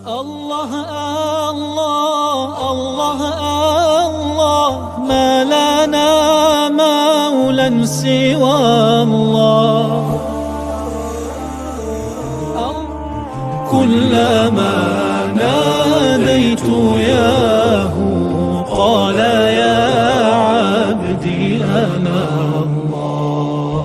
الله الله الله الله ما لنا مولى سوى الله كلما ناديت ياه قال يا عبدي أنا الله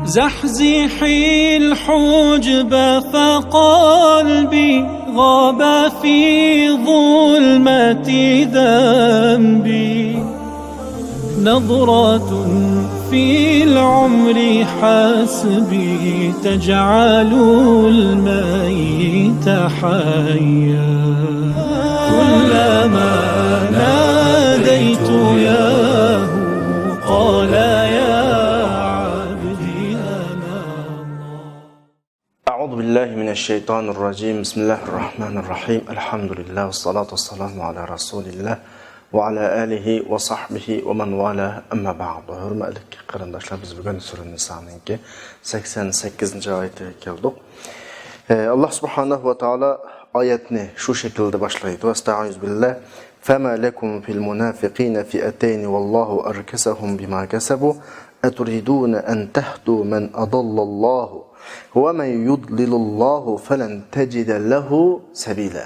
زحزحي الحجب فقلبي غاب في ظلمة ذنبي نظرة في العمر حسبي تجعل الميت حيا كلما ناديت ياه قال يا عبدي أنا الله. أعوذ بالله من الشيطان الرجيم. بسم الله الرحمن الرحيم. الحمد لله والصلاة والسلام على رسول الله وعلى آله وصحبه ومن والاه. Amma ba'du. Hurmatli qarindoshlar, biz bugun sura Nisoning 88-oyatiga keldik. Alloh subhanahu va taolo oyatni shu shaklda boshlaydi. Vasta'uz billah. Fama lakum fil munafiqina fi'atayn wallahu arkasahum bima kasabu aturiduna an tahdu man adallallahu wa man yudlilullahu falan tajida lahu sabila.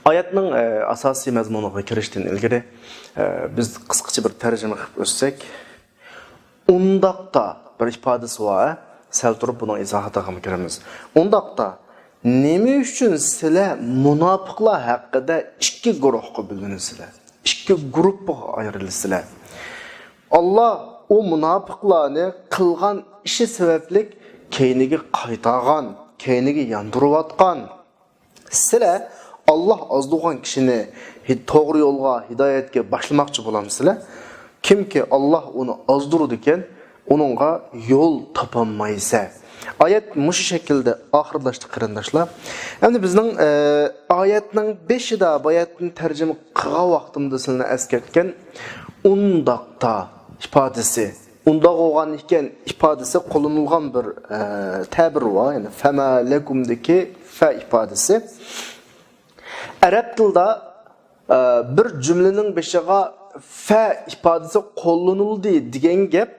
Oyatning asosiy mazmuniga kirishdan ilgari biz qisqacha bir tarjima qilib o'tsak, undaqda bir ifodasi bor. Sal turib buning izohatiga kiramiz. Undaqda nima uchun sizlar munofiqlar haqida ikki guruhga bo'linsizlar? Ikki guruhga ayrilasizlar. Alloh o munofiqlarni qilgan ishi sababli keyniga qaytargan, keyniga yondirayotgan. Sizlar Allah azdıgan kişini doğru yolga, hidayetke başlamakçı bulamsızlar. Kimki Allah onu azdırırken onunla yol tapanmaysa. Ayet bu şekilde ahırlaştı qarindoshlar. Endi bizning oyatning 5-da oyatni tarjima qilgan vaqtimda sizlarni eskartgan undaqda ifodasi, undaq bo'lgan ekan ifodasi qo'llanilgan bir ta'bir var. Yani fama lakumdagi fa ifodasi. Arab tilida bir cümlenin beşiga fa ifadesi qo'llanildi degan gap,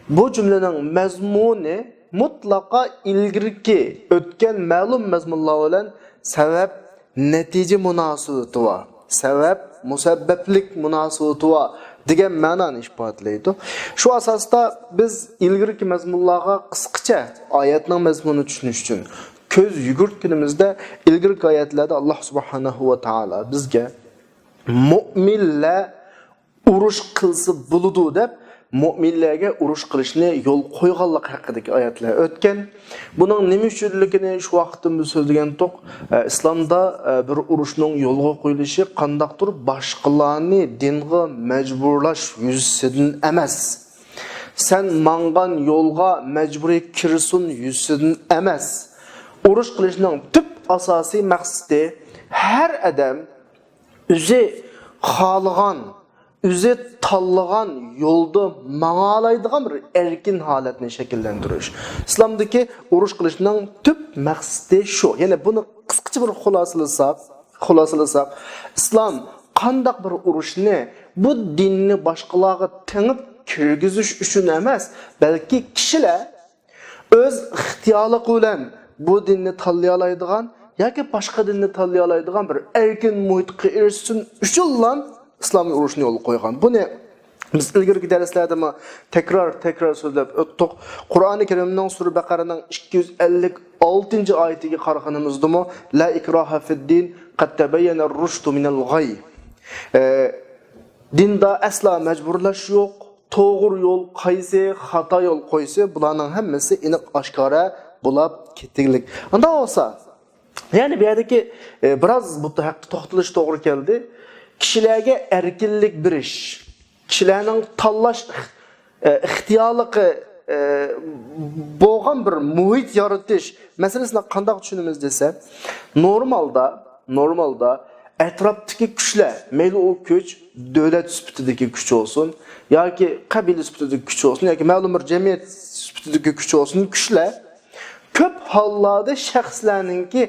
bu cümlenin mazmuni mutlaka ilgirki o'tgan ma'lum mazmunlar bilan sabab natija munosabati var. Sabab musabbablik munosabati var degan ma'noni ifodalaydi. Shu asosda biz ilgirki mazmunlarga qisqacha oyatning mazmunini tushunish uchun köz yugurtkinimizde ilgirki ayetlerde Allah subhanahu wa ta'ala bizge mu'minle uruş kılsı buludu deb mu'minlerge uruş kılışını yol koyganlık hakkındaki ayetler ötken. Bunun nemi üçünlükini şu vakitte biz sözlegen tok, İslam'da bir uruşun yolga koyuluşu qandaqdır başqalarını dinge mecburlaş yüzüsüdün emas. Sen mangan yolga mecburi kirsun yüzüsüdün emas. Uruş qilishning tüp asosiy maqsadi her adam o'zi xohlagan, o'zi tanlagan yo'lda mang'alaydigan bir erkin holatni shakllantirish. İslamdagi urush qilishning tüp maqsadi shu. Ya'ni buni qisqacha bir xulosalasak, islom qandaq bir urushni bu dinni boshqalarga tengib kirgizish uchun emas, balki kishilar o'z ixtiyorligi bilan bu dinni tanlayalaydigan yoki boshqa dinni tanlayalaydigan bir erkin muhitga erishsin uchun islomiy urushni yo'lga qo'ygan. Buni biz ilgirki darslarda tekrar so'zlab o'tdik. Qur'oni Karimning sura Baqaraning 256-oyatiga qaraganimizda la ikroha fid-din qad tabayyana ar-rushdu minal g'ay. Dinda asla majburlash yo'q. To'g'ri yo'l qaysi, xato yo'l qo'ysa, bularning hammasi aniq oshkora bulab kettiklik. Anda olsa, yani bir yerdeki biraz bu haqqı to'xtalish to'g'ri keldi. Kishilarga erkinlik berish, kishilarning tanlash ixtiyorligi bo'lgan bir muhit yaratish masalasini qanday tushunamiz desa, normalda atrofdagi kuchlar, mayli o kuch davlat sifatidagi kuch olsun yoki qabila sifatidagi kuch olsun yoki ma'lum bir jamiyat sifatidagi kuch olsun, kuchlar Köp hallarda şəxslərinki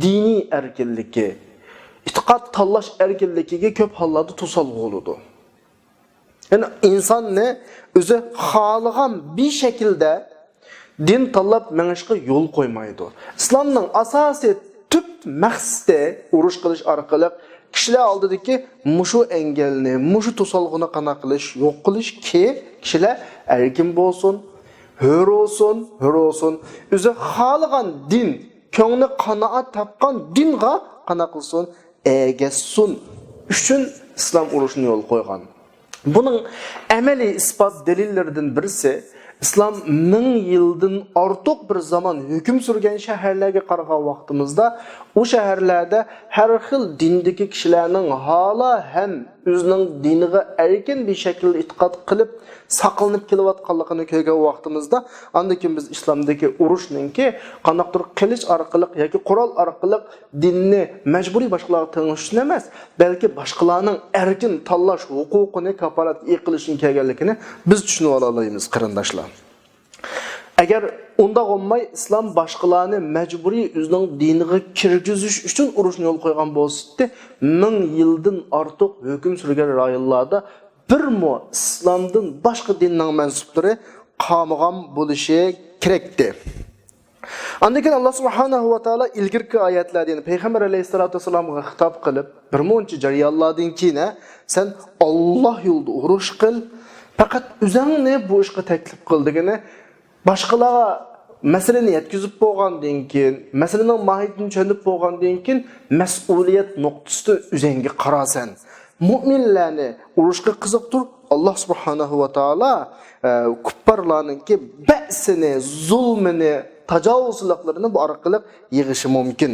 dini erkinligi, itiqad tanlash erkinligiga köp hallarda to'salg'i oludu. Yani insan ne? Özü xalığan bir şekilde din tanlap menişke yol koymaydı. İslam'ın asası tüp məqsədi uruş qilish arqali kişiler aldıdaki muşu engelini, muşu to'salg'ini qana qilish, yo'q qilish ki kişiler erkin bolsun, hür olsun. Özü xalığan din, köngni qanaat tapqan dinga qana qilsin, egessun. Üçün İslam urushini yol qo'ygan. Bunun əməli ispat delillerden birisi İslam 1000 yıldan artıq bir zaman hüküm sürgen şəhərlərə qarğan vaxtımızda o şəhərlərdə hər xil dindəki kişilərin hala həm özünün diniga erkin bir şəkildə itiqad qılıb saqlanıb kelayotqanlığını görgən vaxtımızda andakin biz İslamdakı uruşninki qanaqdır qilish arqali yoki qurol arqali dinni məcburi başqalarga tanışın emas, balki başqalarning erkin tanlash huquqini kafalat qilishini kelganligini biz tushunib olaymiz qarindoshlar. Agar unda olmay İslam başqalarını məcburi özünün diniga kirgizish uchun urushni yo'l qo'ygan bo'lsa, 1000 yildan ortiq hukm surgan rayonlarda bir mu İslamdan başqa dinning mensuplari qamıgan bo'lishi kerakdi. Andakin Allah subhanahu wa ta'ala ilgirki ayetlarda yani Peygamber aleyhissalatu vesselam'a hitap qilib, bir muncha jarayonlardan keyin sen Allah yo'lida urush qil, faqat o'zingni bu ishga taklif qildigini başqalarga masalani yetkazib bo'lgandan keyin, masalaning mohiyatini tushunib bo'lgandan keyin mas'uliyat nuqtasida o'zingga qarasan. Mu'minlarni urushga qiziqtir. Allah subhanahu wa ta'ala kupparlarninki ba'sini, zulmini, tajovuzliklarini bu orqali yig'ishi mumkin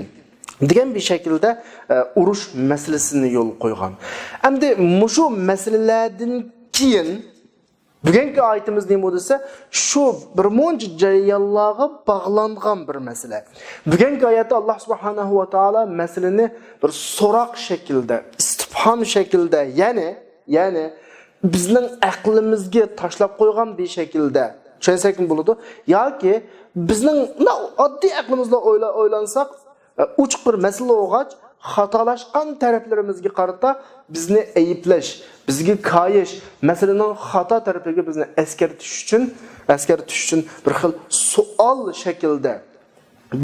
degan bir şekilde urush masalasini yo'l qo'ygan. Endi mushu masalalardan keyin bugungi ayetimiz nima bo'lsa, shu bir muncha jarayonlarga bog'langan bir masala. Bugungi oyatda Allah subhanahu wa ta'ala masalani bir so'roq shaklda, istifhom shaklda, ya'ni bizning aqlimizga tashlab qo'ygan bir shaklda tushunsak bo'ladi yoki bizning oddiy aqlimizla o'ylansak, uch bir masala o'g'ach xatolashgan taraflarimizga qarata bizni ayıplash, bizga qayish, masalaning xato tarafiga bizni eskartish uchun bir xil savol shaklida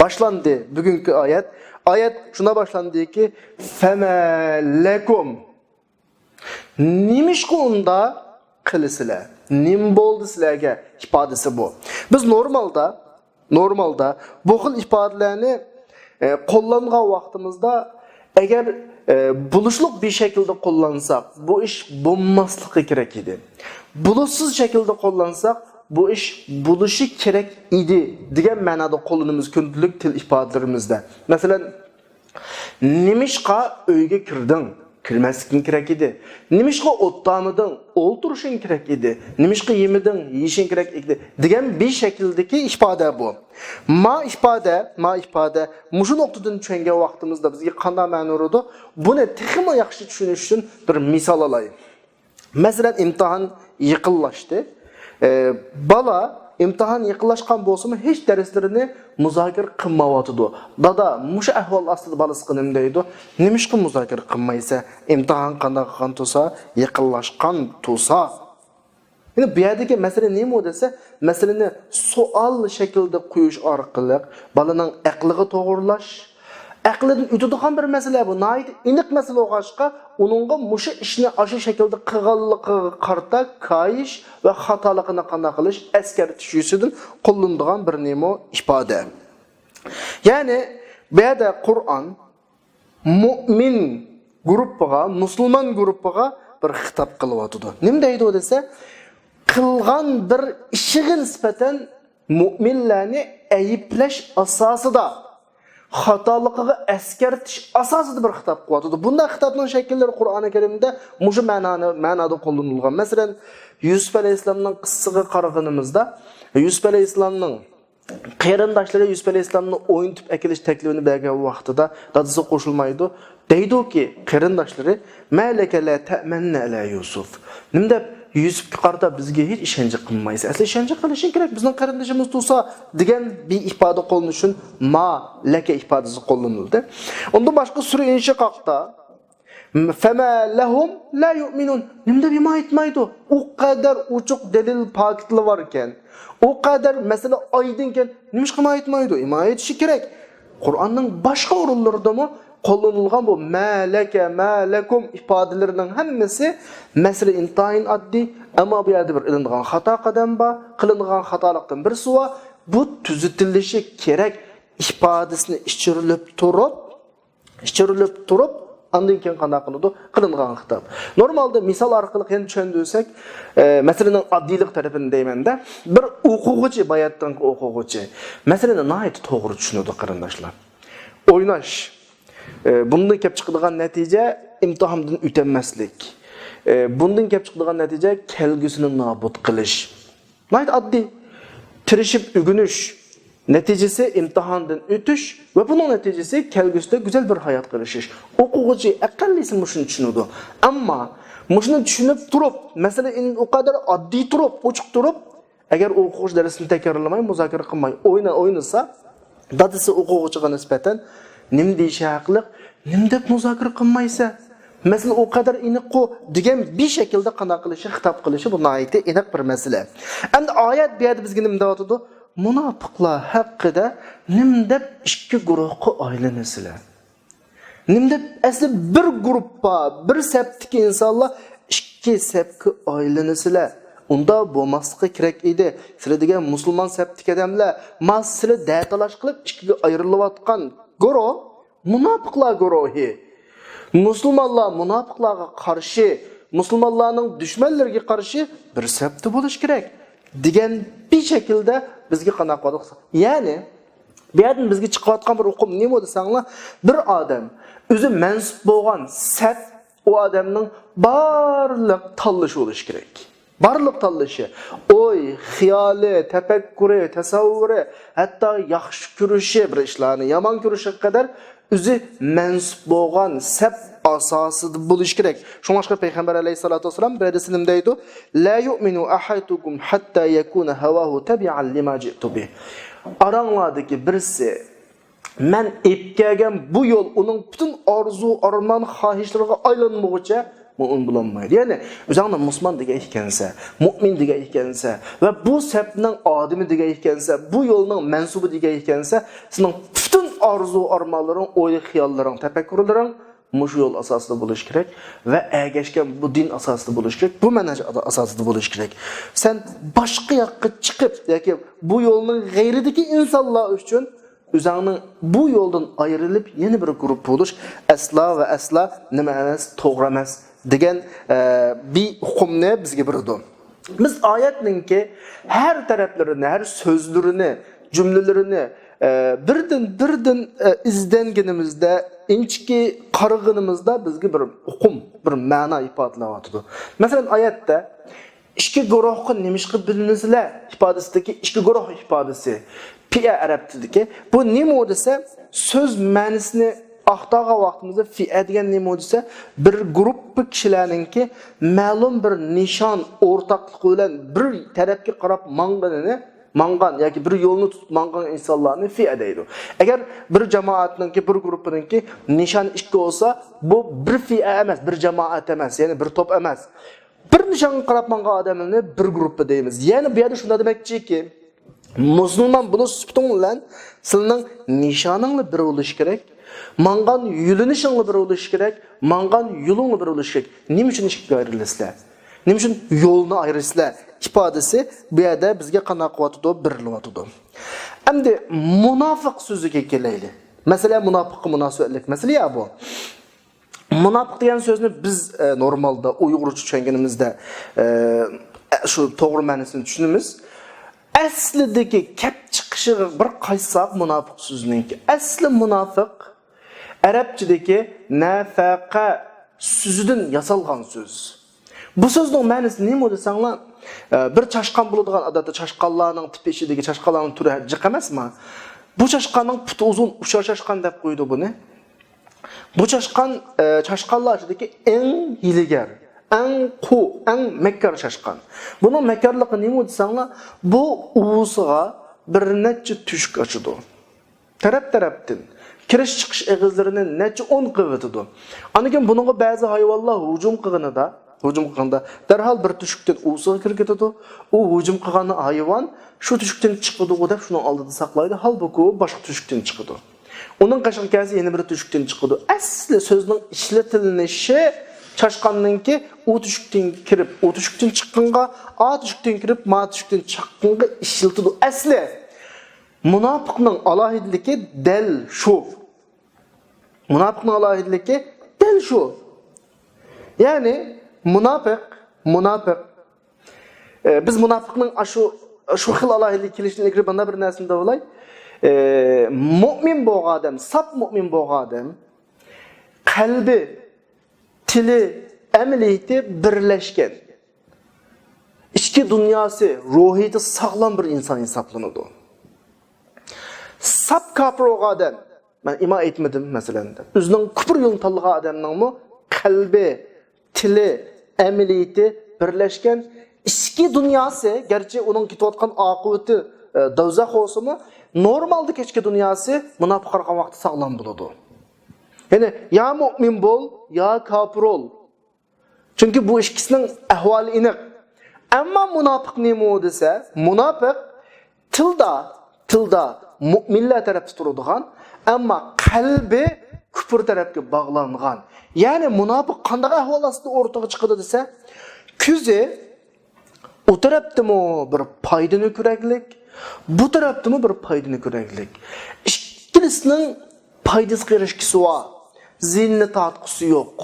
boshlandi bugungi oyat. Oyat shuna boshlandiki, famalakum nimishqa unda qilisizlar, nim bo'ldi sizlarga ifodasi bu. Biz normalda bu xil ifodalarni qo'llangan vaqtimizda agar buluşluq bir şekilde kullansak bu iş bulunmaslığı gerek idi. Buluşsuz şekilde kullansak bu iş buluşu gerek idi degan ma'noda qo'llanamiz kunlik til ifodalarimizda. Masalan, nimishqa uyga kirding, kirmasliging kerak edi. Nimishqa o'ttamiding, o'ltirishing kerak edi. Nimishqa yemiding, yeyishing kerak edi degan bir şekildeki ifoda bu. Ma ifade mushu nuqtadan tushungan vaqtimizda bizga qanday ma'no uradi? Buni texmo yaxshi tushunish uchun bir misol olaylik. Masalan, imtihon yaqinlashdi. Bala imtihon yaqinlashgan bo'lsa-mu, hech darslarini muzokara qilmayotdi. Dada, mushu ahvol ostida balasi qinim deydi. Nimishqa muzokara qilmaysa, imtihon qanday qilgan to'sa, yaqinlashgan to'sa. Yani bu yerdeki mesele neymi o dese, meseleni sual şekilde koyuş arqılı, balının aqliga to'g'irlash, aqlidan o'tadigan bir mesele bu. Nayt iniq mesele o'qashqa, uningga mushu ishni aşı şekilde qilganligiga qarta qayish va xatoligini qanday qilish eskartish yusidan qo'llanadigan bir nemo ifoda. Yani bu yerda Qur'on mu'min guruhiga, musulmon guruhiga bir xitob qilyotdi. Nima deydi o dese, qilgan bir ishiga nisbatan mu'minlarni ayıplash asosida, xatoligiga eskartish asosida bir xitob qilyapti. Bunday xitobning shakllari Qur'oni Karimda mushu ma'noda qo'llanilgan. Masalan, Yusuf alayhisolamning qissasiga qaraganimizda, Yusuf alayhisolamning qarindoshlari Yusuf alayhisolamni o'yintib akilish taklifini bergan vaqtida dadasi qo'shilmaydi. Deydi ki qarindoshlari, "Malaka la ta'manna ala Yusuf." Nimda Yusufga qarata bizga hech ishonch qilmaysiz. Asli ishonch qilishing kerak. Bizning qarindishimiz tursa degan bir ifoda qo'llanish uchun ma laka ifodasi qo'llanildi. Undan boshqa sura Inshiqoqda fama lahum la yu'minun. Nimda bima aytmaydi? O qadar uchuq dalil paketli var ekan. O qadar masala oydinken nima qilmay aytmaydi? Ima aytishi kerak. Qur'onning boshqa o'rinlaridami qo'llanilgan bu malaka malakum ifodalarining hammasi masala intayin oddiy, ammo bu yerda bir ilingan xato qadam bor, qilingan xatolikdan bir suva bu tuzatilishi kerak ifodasini ishirilib turib Ondan keyin qanday qiladi? Qilingan xitob. Normalda misol orqali qanday tushundirsak, masalaning oddiylik tarafini deymanda, bir o'quvchi, bayatdan o'quvchi masalani nihoyat to'g'ri tushunadi qarindoshlar. O'ynash. Bundan kelib chiqadigan natija imtihondan o'tolmaslik. Bundan kelib chiqadigan natija kelgusini nobud qilish. Nihoyat oddiy. Tirishib o'g'inish. Neticesi imtihandan ötüş ve bunun neticesi kelgüsüde güzel bir hayat qilishиш. O'quvchi aqallisi mushuni tushunadi. Ammo mushuni tushunib turib, mesela o kadar oddiy turib, ochiq turib, agar o'quvchi darsini takrorlamay, muzokara qilmay, o'ynasa, dadasi o'quvchiga nisbatan nim deyishi haqli, nim deb muzokara qilmaysa, mesela o kadar iniq degan bir shaklda qana qilishi, xitob qilishi bu nihoyatda aniq bir masala. Endi oyat bu yerda bizga nima deyotdi? Munofiqlar haqida nimda ikki guruhga aylanasizlar. Nimda asli bir guruhga, bir saptiki insonlar ikki sapga aylanasizlar. Unda bo'lmaslikka kerak edi. Sizlar degan musulmon saptiki odamlar mas'ala datalash qilib ikkiga ayrilayotgan guruh munofiqlar guruhi. Musulmonlar munofiqlarga qarshi, musulmonlarning dushmanlariga qarshi bir sapda bo'lish kerak. Degan bir şekilde bizga qana qo'ydik. Ya'ni bu yerdan bizga chiqayotgan bir o'qim nima desanglar, bir odam o'zi mansub bo'lgan saf o odamning barliq tanlashi bo'lishi kerak. Barliq tanlashi, o'y, xiyoli, tafakkuri, tasavvuri, hatto yaxshi ko'rishi, bir ishlarni yomon ko'rishi qadar o'zi mansub bo'lgan saf asosida bo'lish kerak. Shunga payg'ambar alayhisolatu vasallam bir hadisida deydi: "La yu'minu ahadukum hatta yakuna hawahu tabi'an lima ji'tu bi." Aranglardagi birisi men epkagan bu yo'l uning butun orzu, arman, xohishlariga aylanmoqcha mu'min bo'lmaydi. Ya'ni o'zingni musulmon degan ekansa, mu'min degan ekansa va bu sapning odami degan ekansa, bu yo'lning mansubi degan ekansa, sening butun orzu, armanlaring, o'y, xiyollaring, tafakkurlaring mush yo'l asosida bo'lish kerak va ergashgan bu din asosida bo'lish kerak, bu manhaj asosida bo'lish kerak. Sen boshqa yoqqa chiqib yoki bu yo'lning g'ayridagi insonlar uchun o'zingning bu yo'ldan ayrilib yana bir guruh bo'lish asla va asla nima emas, to'g'ri emas degan bir hukmni bizga berdi. Biz oyatninki har taraflarini, har so'zlarini, jumlalarini birdan izlengenimizde, inçki qarıgınımızda bizga bir hukm, bir ma'no ifodalayotdi. Masalan, oyatda ikki guruhga nimishqi bilinsizlar ifodasidagi ikki guruh ifodasi fi'a arab tilidagi bu nima desa so'z ma'nosini aqtaga vaqtimizda fi'a degan nima desa bir guruh kishilarningki ma'lum bir nishon o'rtaqlik bilan bir tarafga qarab mangan yoki bir yo'lni tutib mangan insonlarni fi'a deydi. Agar bir jamoatninki, bir guruhninki nishon ikki bo'lsa, bu bir fi'a emas, bir jamoat emas, ya'ni bir to'p emas. Bir nishonga qarab mangan odamlarni bir guruh deymiz. Ya'ni bu yerda shunda demakchiki, musulmon bo'lish suhbating bilan sizning nishoningni bir bo'lish kerak. Mangan yo'linishingni bir bo'lish kerak, mangan yo'lingni bir bo'lish kerak. Nima uchun ikkiga ayrilasizlar? Nima uchun yo'lni ayrisizlar? İfadesi bu yerda bizga qana qilyotdi, birilyotdi. Endi munofiq so'ziga kelaylik. Masalan, munofiqqa munosabatlik masala ya bu. Munofiq degan so'zni biz normalda Uyg'urcha tushunganimizda shu to'g'ri ma'nosini tushunamiz. Aslidagi kep chiqishi bir qaysoq munofiq so'ziniki. Asli munofiq arabchadagi nafaqa so'zidan yasalgan so'z. Bu so'zning ma'nosi nima desanglar, bir chashqon bo'ladigan odatda chashqonlarning tipi ichidagi chashqonlarning turi jiq emasmi? Bu chashqonning puti uzun, uchar chashqon deb qo'ydi buni. Bu chashqon chashqonlar ichidagi eng hiylagar, eng mekkar şaşkan. Bunun mekkarlığı nima desanglar, bu uvusuğa bir neçe tüşük açıdı. Tarap-tarapdan kiriş chiqish egizlarini necha 10 qivitidu. Anikin buningga ba'zi hayvonlar hujum qilganda darhol bir tushukdan uvusiga kirib ketadi. U hujum qilgan hayvon shu tushukdan chiqadi deb shuni oldida saqlaydi. Halbuki u boshqa tushukdan chiqadi. Uning qashqasi yana bir tushukdan chiqadi. Asli so'zning ishlatilinishi chashqanninki u tushukdan kirib, u tushukdan chiqqanga, a tushukdan kirib, ma tushukdan chiqqanga ishiltidi. Asli Munafiqning alohidligi del shu. Munafiqning alohidligi del shu. Ya'ni munafiq biz munafiqning shu xil alohidlik kelishini ilgari banda bir narsada bo'lay. Mu'min bo'lgan odam, saf mu'min bo'lgan odam qalbi, tili, amaliyati birlashgan. Ichki dunyosi, ruhiyati sog'lom bir inson hisoblanadi. Sap kafir olan adam, ben ima etmedim mesela. Özünün küfür yolunu tanıyan adamın mı kalbi, tili, ameliyeti birleşken içki dünyası, gerçi onun kitaptan akıbeti dozak olsa mı normaldaki içki dünyası münafık arkan vakti sağlam buludu. Yani ya mümin bol ya kafir ol. Çünkü bu ikisinin ahvali inik. Ama münafık neymi dese, münafık tilda müminler tarafı turadigan, ama kalbi küfür tarafga bağlangan. Yani münafık qanday ahvol ostida o'rtaga chiqadi desa, ko'zi o tarafdami bir foydani ko'raklik, bu tarafdami bir foydani ko'raklik. Ikkilisining foydasiga erishgisi va zihnni tatqisi yo'q.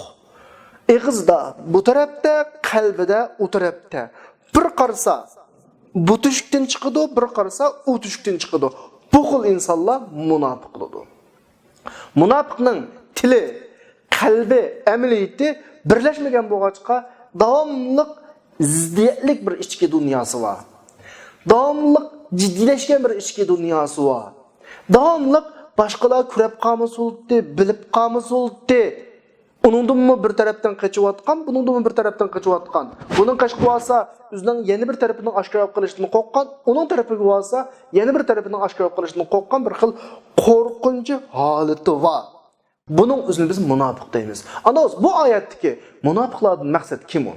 Eg'izda bu tarafda, qalbida o tarafda. Bir qarasa bu tushukdan chiqadi, bir qarasa u tushukdan chiqadi. Bu xil insonlar munofiq bo'ladi. Munofiqning tili, qalbi, amaliyati birlashmagan bo'lg'achqa davomli ziddiyatlik bir ichki dunyosi bor. Davomli jiddiylashgan bir ichki dunyosi bor. Davomli boshqalar ko'rib qolmasuldi, bilib qolmasuldi. Uningdanmi bir tarafdan qochayotgan, buningdanmi bir tarafdan qochayotgan. Buning qochib olsa, o'zining yana bir tarafining oshkor qilishini qo'rqqan, uning tarafiga olsa, yana bir tarafining oshkor qilishini qo'rqqan bir xil qo'rqinchi holati bor. Buning o'zini biz munofiq deymiz. Ana bu oyatdagi munofiqlardan maqsad kim u?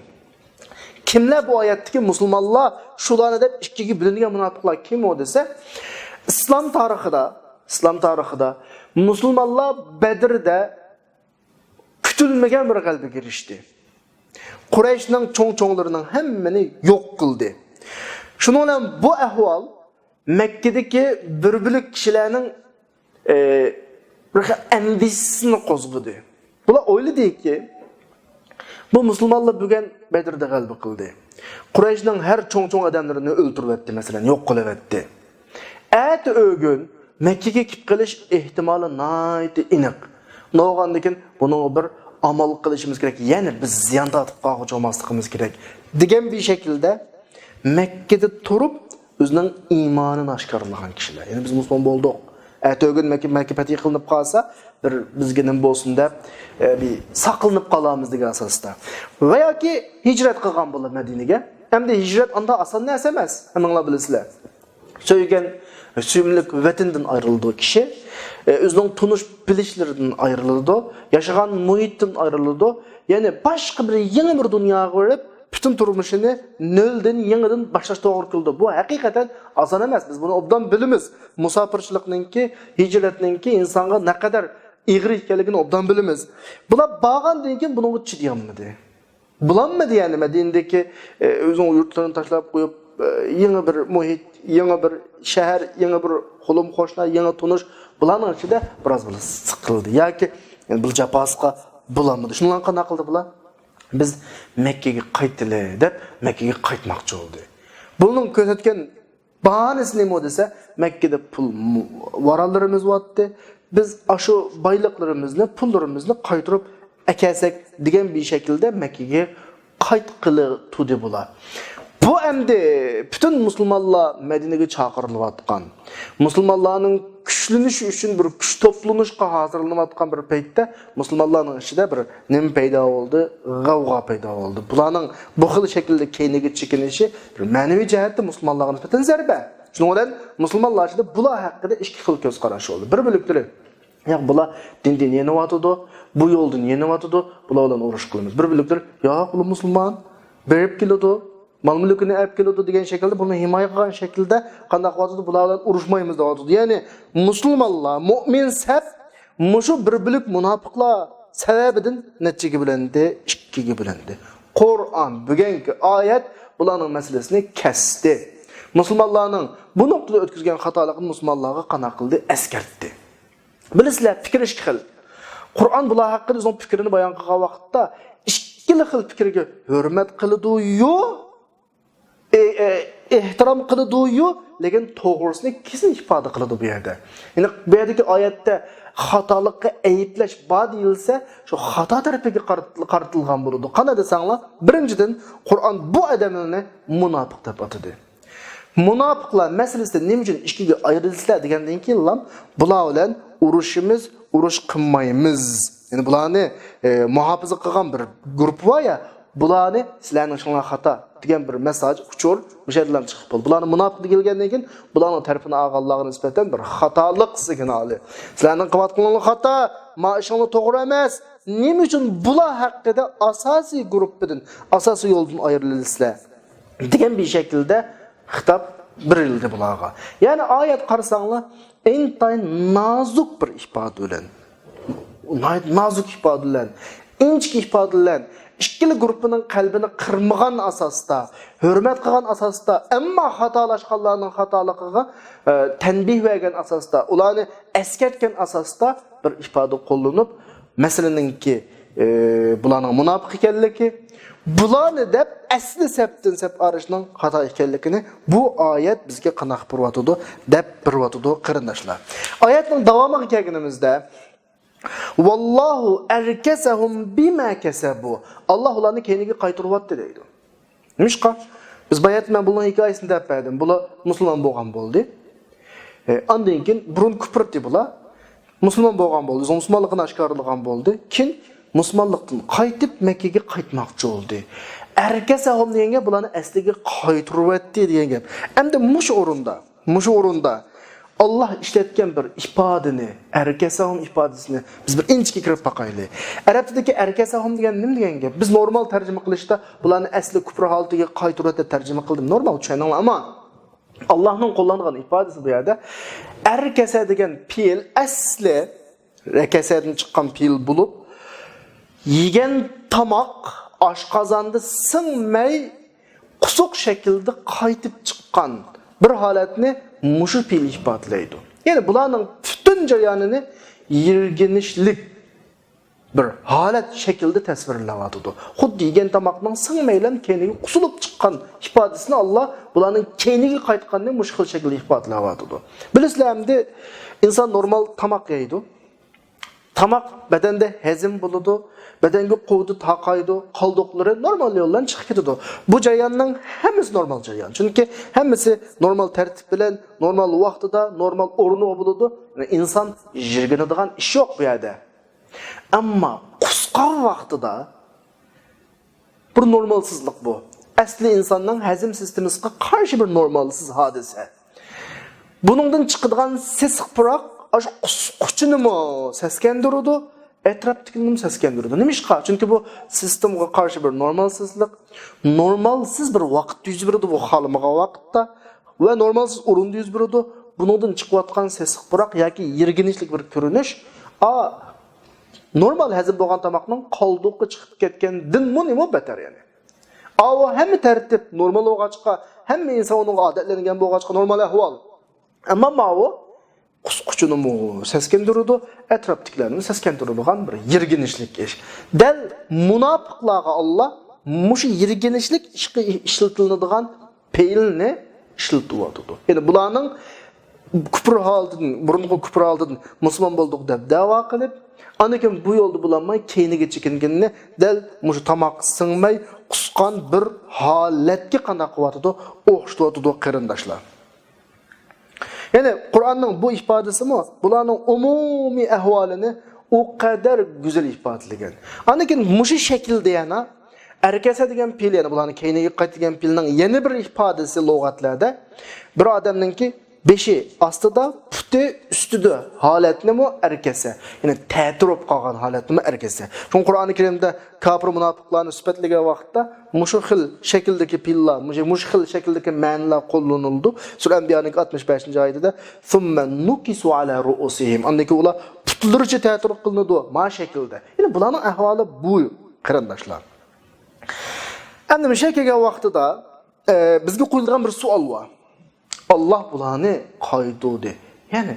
Kimlar bu oyatdagi musulmonlar shularni deb ikkiga bo'lingan munofiqlar kim u desa, islom tarixida musulmonlar Badrda kütülmegen bir qalbga girişdi. Qurayshning cho'ng-cho'nglarining hammani yo'q qildi. Shuning bilan bu ahvol Makkadagi birbilik kishilarning bir andisini qo'zg'adi. Bular o'yladiki, bu musulmonlar bugun Badrda g'alaba qildi. Qurayshning har cho'ng-cho'ng odamlarini o'ldiribdi, masalan, yo'q qilibdi. At o'gun Makkaga kelib qilish ehtimoli nihoyat aniq. No'g'andikin buni bir amal qilishimiz kerak. Ya'ni biz ziyon tortib qolg'uchi olmasligimiz kerak. Degan bir shaklda Makkada turib o'zining iymonini oshkorlagan kishilar. Ya'ni biz musulmon bo'ldik. Atog'in Makka fath qilinib qolsa, bir bizga nim bo'lsin deb bir saqlanib qolamiz degan asosda. Va yoki hijrat qilgan bo'lar Madinaga. Hamda hijrat unda oson narsa emas. Hammanglar bilasizlar. Söygen suyumlik vatandan ayrıldı kişi, özünün tunuş bilişlerinden ayrıldı, yaşayan muhitten ayrıldı. Yani başka bir yeni bir dünyaya görüp, bütün turmuşunu nölden, yeniden başlaştı doğru kıldı. Bu hakikaten asan emas. Biz bunu obdan bilimiz. Musafirçilikninki, hicretninki insana ne kadar iğri hikayeligini obdan bilimiz. Buna bağan deyken bunu çidiyanmadı. Bulanmadı yani Medine'deki özünün yurtlarını taşlayıp koyup, yeni bir muhit, yeni bir şehir, yeni bir hulum koşna, yeni tunuş bulanın içinde biraz böyle sıkıldı. Ya ki yani bu capasıqa bulanmadı. Şundan qana qıldı bulan? Biz Mekke'ye qaytile deb Mekke'ye qaytmoqchi oldu. Bunun ko'rsatgan bahanesi nima desa, Mekke'de pul varallarımız vardı. Biz aşı baylıklarımızla, pullarımızla qaytırıp ekersek degan bir şekilde Mekke'ye qayt qılı tudi bular. Bu endi bütün musulmonlar Medinege çağırılıp atkan. Musulmonlarning kuchlanish uchun bir kuch to'planishga hozirlanayotgan bir paytda musulmonlarning ichida bir nima paydo bo'ldi? G'avg'o paydo bo'ldi. Bularning bu xil shaklda keyniga chekinishi bir ma'naviy jihatda musulmonlarga nisbatan zarba. Shuning bilan musulmonlar ichida bular haqida ikki xil ko'z qarash bo'ldi. Bir bo'libdi. Yo'q, bular dindan yenyapti, bu yo'ldan yenyapti, bular bilan urush qilamiz. Bir bo'libdi. Yo'q, bular musulmon berib keladi. Mal-mulkini olib keladi degan shaklda buni himoya qilgan shaklda qanday qiladi bular bilan urushmaymiz deyapti. Ya'ni musulmonlar, mu'min saf mushu bir bilik munofiqlar sababidan natijaga bilandi, ikkiga bilandi. Qur'on bugungi oyat bularning masalasini kesdi. Musulmonlarning bu nuqtada o'tkazgan xatoligini musulmonlarga qana qildi, eskartdi. Bilasizlar, fikr ikki xil. Qur'on bular haqida o'z fikrini bayon qilgan vaqtda ikki xil fikrga hurmat qiladi-yu, ehtirom qiladi-yu, lekin to'g'risini kesin ifoda qiladi bu yerda. Ya'ni bu yerdagi oyatda xatolikka ayiblash bor deyilsa, shu xato tarafiga qaratilgan bo'ladi. Qanday desanglar, birinchidan Qur'on bu odamlarni munofiq deb atadi. Munofiqlar masalasida nima uchun ikkiga ayrilsa degandan keyin bular bilan urush qilmaymiz. Yani bularni muhofaza qilgan bir guruh bor ya, bularni sizlarning shunga xato degan bir mesaj uchur o'shalardan chiqib bo'ldi. Bularni munofiq kelgandan keyin bularning tarafini olganlarga nisbatan bir xatolik signali. Sizlarning qilayotganingiz xato, ma'ishingiz to'g'ri emas. Nima uchun bular haqida asosiy guruhdan, asosiy yo'ldan ayrilisizlar degan bir shaklda xitob berildi bularga. Ya'ni oyat qarasanglar, intayin nozuk bir ifoda bilan nazik ifodalar, inchki ifodalar, ikkili guruhning qalbini qirmagan asosda, hurmat qilgan asosda, ammo xatolashganlarning xatoligiga tanbih bergan asosda, ularni eskartgan asosda bir ifoda qo'llanib, masalanki bularning munofiq ekanligi, bularni deb asli sabtin sab arishning xato ekanligini bu oyat bizga qanaq biryotdi deb biryotdi qarindoshlar. Oyatning davomiga kelganimizda Vallahu erkesahum bima kasabu. Allah ularni keyniga qaytaryapti deydi. Nimishqa? Biz bayatman bularning hikoyasini deb berdim. Bular musulmon bo'lgan bo'ldi. Ondan keyin burun kufrdi bular. Musulmon bo'lgan bo'ldi. Musulmonlikni oshkorlagan bo'ldi. Keyin musulmonlikdan qaytib Makkaga qaytmoqchi bo'ldi. Erkesahum deganga bularni asliga qaytaryapti degan gap. Endi mush o'rinda Allah işletken bir ifadeni, erkesahum ifadesini biz bir inçki kirib bakaylı. Arapçadaki erkesahum degan nima degan gap? Biz normal tercüme qilishda bularni asli kufr holatiga qaytarib deb tercüme qildim. Normal tushuninglar, ammo Allohning qo'llangan ifodasi bu yerda erkesa degan fiil asli rekesadan chiqqan fiil bo'lib, yegan tomoq oshqozonda singmay qusuq shaklda qaytib chiqqan bir holatni mushu fiil ifodalaydi. Yani bularning butun jarayonini yirginishlik bir holat shaklda tasvirlayotdi. Xuddi yegan tomoqning singmaylan keyniga qusulib chiqqan ifodasini Alloh bularning keyniga qaytganini mushu xil shaklda ifodalayotdi. Bilasizlar, endi inson normal tomoq yeydi. Tomoq badanda hazm bo'ladi, badanga quvdi taqaydi, qoldiqlari normal yo'ldan chiqib ketadi. Bu jarayonning hammasi normal jarayon. Chunki hammasi normal tartib bilan, normal vaqtida, normal o'rniga bo'ladi. Yani inson yirginadigan ish yo'q bu yerda. Ammo qusqan vaqtida bir normalsizlik bu. Asli insonning hazm sistemiga qarshi bir normalsiz hodisa. Buningdan chiqadigan sesiq puroq aş quchunimi seskendirdi, etrafdagilarni seskendirdi. Nimishqa? Chunki bu sistemga qarshi bir normalsizlik, normalsiz bir vaqt yuz berdi bu xalimiga vaqtda va normalsiz o'rinda yuz berdi. Buningdan chiqayotgan sesiq puroq yoki yirginishlik bir ko'rinish, normal hazm bo'lgan tomoqning qoldiqqa chiqib ketgandan nima betar yani. Ava hamma tartib normal bo'lg'achqa, hamma inson uning odatlangan bo'lg'achqa normal ahvol. Ammo ma'vo qusquchunimi seskendirdi, etrafdagilarni seskendiradigan bir yirginishlik ish. Dal munofiqlarga Alloh mushu yirginishlik ishlatiladigan fe'ilni ishlatyapti. Ya'ni bularning kufr holidan, burungi kufr holidan musulmon bo'ldik deb da'vo qilib, anikin bu yo'lda bulanmay keyniga chekinganini dal mushu tomoq singmay qusqan bir holatga qana qilyotidi, o'xshatyotidi qarindoshlar. Yani Kur'an'ın bu ifadesi mi? Bularning umumiy ahvolini o kadar güzel ifadalagan. Anikin muşu şekilde yana erkese degan pil, yani bularning keyniga qaytgan pilning yana bir ifadesi lug'atlarda bir odamninki beshi ostida, puti ustida holatni mu erkese. Yani ta'tirib qolgan holatni mu erkese. Çünkü Qur'oni Karimda kafir munofiqlarni sifatlagan vaqtda mushu xil shakldagi pillar, mushu xil shakldagi ma'nolar qo'llanildi. Sura Anbiyoning 65-oyatida "Thumma nukisu ala ru'usihim." Andaki ular putlaricha ta'tirib qilinadi, ma shaklda. Yani bularning ahvoli bu qarindoshlar. Endi bu kelgan vaqtida bizga qo'yilgan bir savol bor. Allah bularni qo'ydi. Yani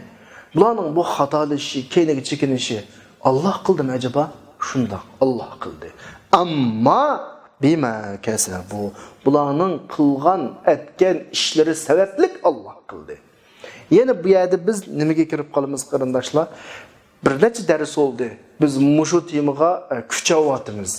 bularning bu xatolashi, keyniga chekinishi Allah qildimi acaba? Shunda Allah qildi. Ammo bima kasabu, bularning qilgan etgan ishlari sabablik Allah qildi. Yani bu yerda biz nimaga kirib qolamiz qarindoshlar? Bir necha dars oldu. Biz mushu temaga kuchayapmiz.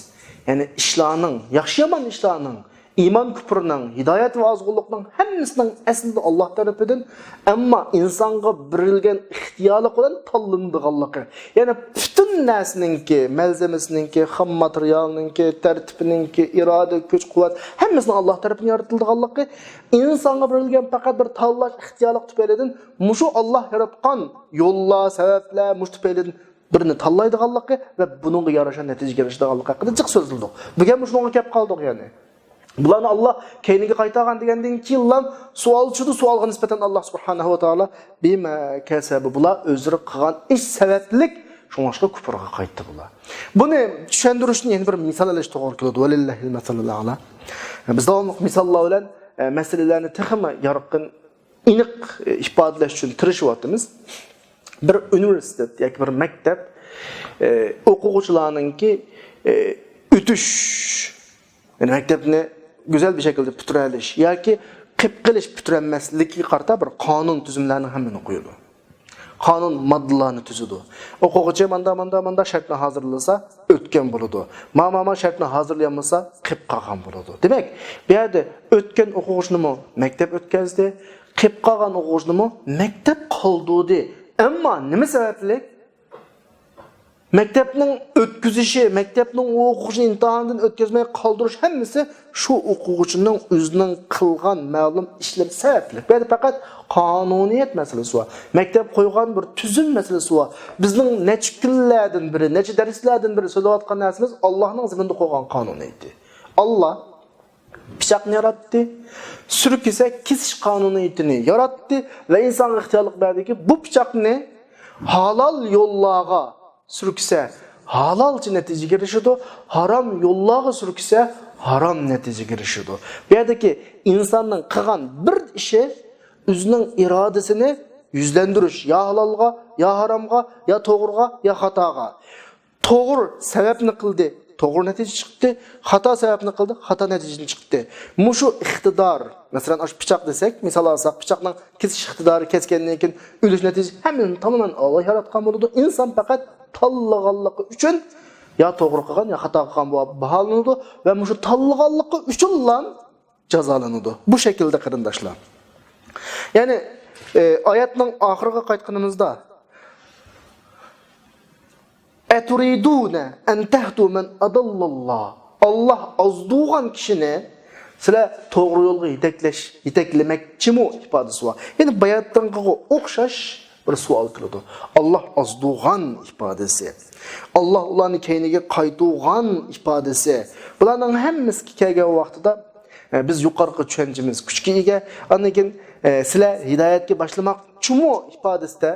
Yani ishlarning, yaxshi yomon ishlarning, iman küfrünün, hidayet ve azgınlıkның hemmisinin aslında Allah tarafından, ama insanga birilgen ihtiyarlık olan tanlandıqanlığı. Yani bütün näsininki, malzemesininki, ham materialninki, tertibininki, irade, güç, kuvvet hemmisinin Allah tarafından yaratıldıqanlığı, insanga birilgen fakat bir tanlaş ihtiyarlık tüpeyledin, muşu Allah yaratkan yolla, sebepler, muş tüpeyledin birini tanlaydıqanlığı ve bununla yaraşan netice geliştiğanlığı hakkında cık sözüldük. Bugün muşunun kep kaldık yani. Bularni Allah keyniga qaytargan degandin keyin suolchidi, suolga nisbatan Allah subhanahu va taolo bima kasabu, bular o'zlari qilgan ish sabablik shunga kufrga qaytdi bular. Buni tushuntirishni yana bir misol olish to'g'ri keladi. Valillahil masalul a'la. Biz davomli misollar bilan masalalarni texmi yorqin, aniq ifodalash uchun tirishyapmiz. Bir universitet yoki bir maktab o'quvchilarninki o'tish, yani maktabni güzel bir şekilde bitirilish yoki qilib qilish bitirilmasligi qarta bir qonun tuzumlarini hammani qo'yadi. Qonun moddalarini tuzadi. O'quvchi manda shartni hozirlasa o'tgan bo'ladi. Mama shartni hozirlamasa qilib qolgan bo'ladi. Demak, bu yerda o'tgan o'quvchini maktab o'tkazdi, qilib qolgan o'quvchini maktab qoldirdi. Ammo nima sababli? Mektepning o'tkazilishi, mektepning o'quvchini imtihondan o'tkazmay qoldirish hammasi shu o'quvchining o'zining qilgan ma'lum ishlari sababli. Bu yerda faqat qonuniyat masalasi bor. Maktab qo'ygan bir tuzum masalasi bor. Bizning necha kunlardan biri, necha darslardan biri so'zlayotgan narsamiz Allohning ziminda qo'ygan qonuniyati. Allah pichoqni yaratdi, surkisa kesish qonuniyatini yaratdi va insonga ixtiyorlik berdiki, bu pichoqni halal yo'llarga sürükse halalçı netice girişidir, haram yollağı sürükse haram netice girişidir. Bu yerdeki insanın kılgan bir işe özünün iradesini yüzlendiriş, ya halalga, ya haramga, ya doğruga, ya hataga. Doğru sebepni kıldı, doğru netice çıktı, hata sebepni kıldı, hata neticesi çıktı. Muşu iktidar, mesela aş bıçak desek, misal alsak bıçakla kesiş iktidarı keskenliğin için ölüş neticesi hemen tamamen Allah yaratkan buludu. İnsan fakat tanlığanlığı üçün ya doğru qilgan ya xato qilgan baholanadi va mushu tanlığanlığı üçün lan jazolanadi. Bu şekilde qarindoshlar. Yani oyatning oxiriga qaytganimizda Aturiduna an tahdu man adallallah. Allah azdugan kishini sizlar to'g'ri yo'lga yetaklemoqchimi ifodasi bor. Yani bayatanga o'xshash bir savol keladi. Allah azdugan ifodasi. Allah ularni keyniga qaytuvgan ifodasi. Bularning hammasi kelgan vaqtida biz yuqorqi tushunchamiz kuchga ega. Undan keyin sizlar hidoyatga boshlamoqchimi ifodasida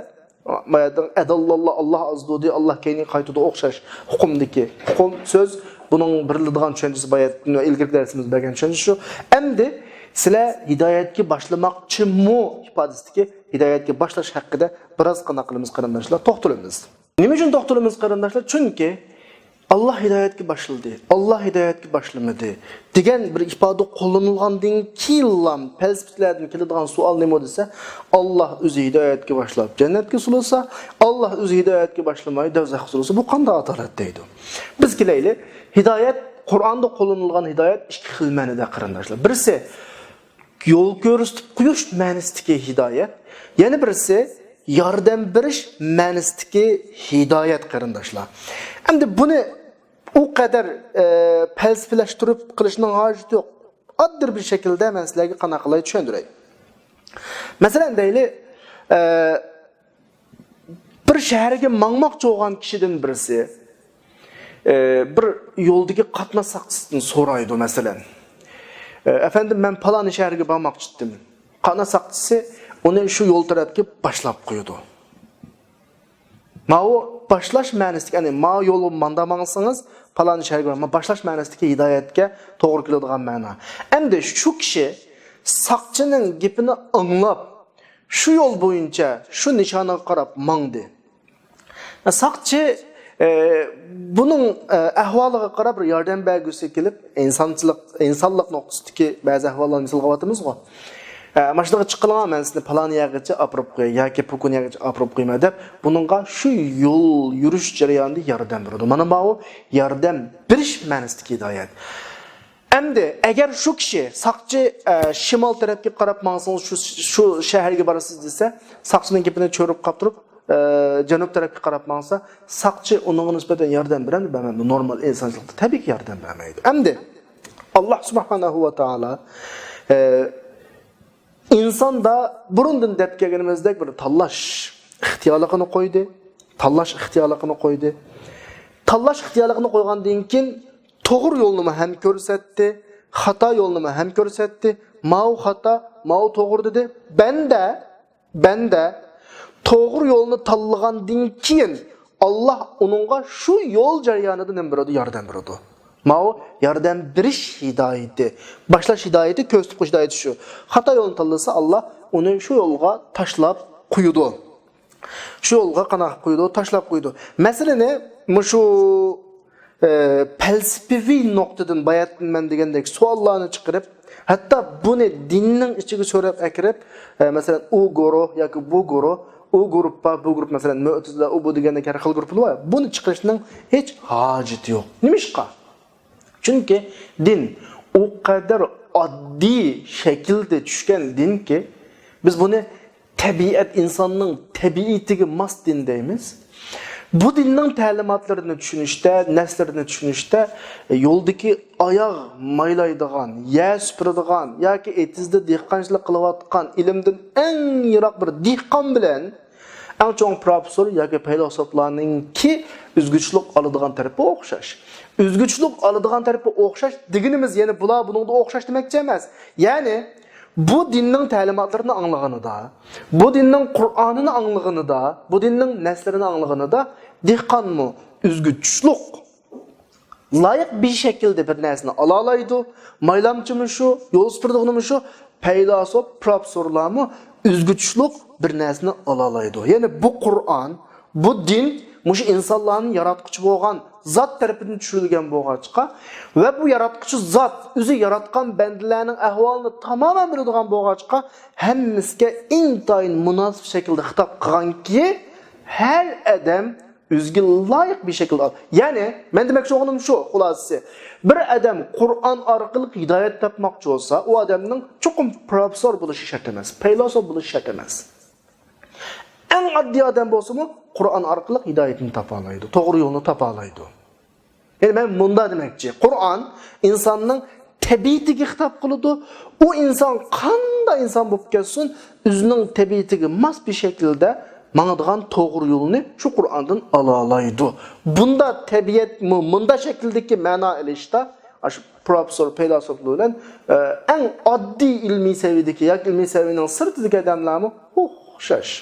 adallalloh, Allah azdudi, Allah keyniga qaytuvdi o'xshash hukmdagi hukm so'z buning biriladigan tushunchasi bayatni ilgari darsimizda bergan tushuncha shu. Endi sizlar hidoyatga boshlamoqchimi ifodasidagi hidoyatga boshlash haqida biroz qanaqilimiz qarindoshlar to'xtalamiz. Nima uchun to'xtalamiz qarindoshlar? Chunki Allah hidoyatga boshladi, Allah hidoyatga boshlamadı degan bir ifoda qo'llanilgandan keyin falsaflardan keladigan savol nima desa, Allah o'zi hidoyatga boshlab jannatga sulasa, Allah o'zi hidoyatga boshlamay do'zaxga sulasa, bu qanday adolat deydi? Biz kelayli hidoyat Qur'onda qo'llanilgan hidoyat ikki xil ma'noda qarindoshlar. Birisi yo'l ko'rsatib qo'yish ma'nosidagi hidoyat, yana birisi yordam berish ma'nosidagi hidoyat qarindoshlar. Endi buni u qadar falsafalashtirib qilishning hojati yo'q. Oddiy bir shaklda men sizlarga qanaqalay tushuntiray. Masalan deyli, bir shaharga mangmoqchi bo'lgan kishidan birisi bir yo'ldagi qatnash saqchisidan so'raydi masalan. Efendim men falan shaharga bormoqchi edim. Qatnash saqchisi uni shu yo'l tarafga boshlab qo'ydi. Mao başlash ma'nosida, ya'ni ma yo'l manda mangsangiz falan shaharga borma başlash ma'nosidagi hidoyatga to'g'ri keladigan ma'no. Endi shu kishi saqchining gapini anglab, shu yo'l bo'yicha shu nishonaga qarab mangdi. Saqchi bunun ahvoliga qarab bir yordam bergisi kelib, insonlik nuqtasidagi ba'zi ahvollarni misol qilyapmiz-ku. Mashinaga chiqilgan men sizni falan yergacha olib qo'y yoki pukun yergacha olib qo'yma deb, buningga shu yo'l yurish jarayonida yordam beradi. Mana bu yordam berish ma'nosidagi hidoyat. Endi agar shu kishi saqchi shimol tarafga qarab mangsangiz shu shaharga borasiz desa, saqchining gapini cho'rib qolib turib, janub tarafga qarab mangsa, saqchi uningga nisbatan yordam beradi, bu normal insonlikda tabiiy yordam bermaydi. Endi Alloh subhanahu va taolo insonda burundan deb kelganimizdek bir tanlash ixtiyorligini qo'ydi. Tanlash ixtiyorligini qo'ydi. Tanlash ixtiyorligini qo'ygandan keyin to'g'ri yo'lni ham ko'rsatdi, xato yo'lni ham ko'rsatdi. Mao xato, Mao to'g'ri dedi. Banda to'g'ri yo'lni tanlagandan keyin Alloh uningga shu yo'l jarayonida nima beradi? Yordam beradi. Mao yordam berish hidoyati, boshlash hidoyati, ko'rsatib qo'yish hidoyati shu. Xato yo'lni tanlasa Alloh uni shu yo'lga tashlab qo'ydi. Shu yo'lga qanaq qo'ydi, tashlab qo'ydi. Masalani shu felsefiy nuqtadan bayatman degandek savollarni chiqarib, hatto buni dinning ichiga so'rab akirib, masalan u guruh yoki bu guruh, u guruh masalan Mu'tazila, u bu degandek har xil guruhlar bor. Buni chiqarishning hech hojati yo'q. Nimishqa? Chunki din o kadar oddiy shaklda tushgan dinki, biz buni tabiat insonning tabiatiga mos din deymiz. Bu dinning ta'limotlarini tushunishda, naslarini tushunishda yo'ldagi oyoq maylaydigan, yer supuradigan yoki etizda dehqonchilik qilayotgan ilmdan eng yiroq bir dehqon bilan eng chong professor yoki filosoflarningki o'zguchilik oladigan tarafi o'xshash. O'zguchilik oladigan tarafi o'xshash deganimiz, ya'ni bular buningda o'xshash demakchi emas. Ya'ni bu dinning ta'limotlarini anglaganida, bu dinning Qur'onini anglaganida, bu dinning naslarini anglaganida dehqonmi o'zguchilik loyiq bir shaklda bir narsani ola oladi. Maylamchimi shu, yo'l supurdig'imi shu, filosof, professorlarmi o'zguchilik bir narsani ola oladi. Ya'ni bu Qur'on, bu din mush insonlarning yaratquchi bo'lgan zot tarafidan tushirilgan bo'lgancha va bu yaratquchi zot o'zi yaratgan bandalarning ahvolini tamoman biladigan bo'lgancha hammasiga intayin munosib shaklda xitob qilganki, har odam o'ziga loyiq bir shaklda. Ya'ni men demoqchi bo'lganim shu, xulosasi. Bir odam Qur'on orqali hidoyat topmoqchi bo'lsa, u odamning chuqur professor bo'lishi shart emas, filosof bo'lishi shart emas. En oddiy odam bo'lsa-mu, Qur'on orqali hidoyatni topa oladi, to'g'ri yo'lni topa oladi. Yani men bunda demoqchi, Qur'on insonning tabiatiga xitob qiladi. U inson qanday inson bo'lib kelsin, o'zining tabiatiga mos bir shaklda mangadigan to'g'ri yo'lni shu Qur'ondan ola oladi. Bunda tabiat bunda shakldagi ma'no ilishda shu professor, filosoflar bilan eng oddiy ilmiy saviyadagi yoki ilmiy saviyaning sirtidagi odamlarmi o'xshash.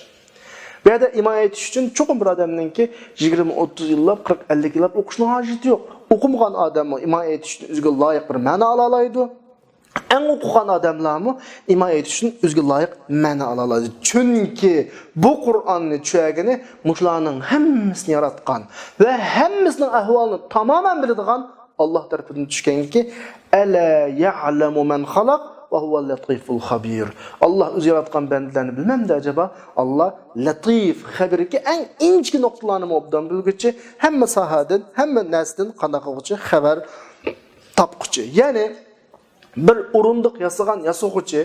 Bu yerda imoya etish uchun cho'qim bir odamninki 20-30 yillab, 40-50 yillab o'qishning hojati yo'q. O'qimagan odamni imoya etish uchun o'ziga loyiq bir ma'no ola oladi. Eng o'qigan odamlarmi imoya etish uchun o'ziga loyiq ma'no ola oladi. Chunki bu Qur'onni tushagani mushlarning hammasini yaratgan va hammasining ahvolini tamoman biladigan Alloh tarafidan tushganki, ala ya'lamu man xalaq va huval latiful xabir. Alloh o'zi yaratgan bandalarni bilmamda acaba? Alloh latif, xabirki eng inchki nuqtalarni obdan bilguchi, hamma sohadan, hamma narsadan qanday qiluvchi xabar tapquchi. Ya'ni bir o'rindiq yasagan yasag'uchi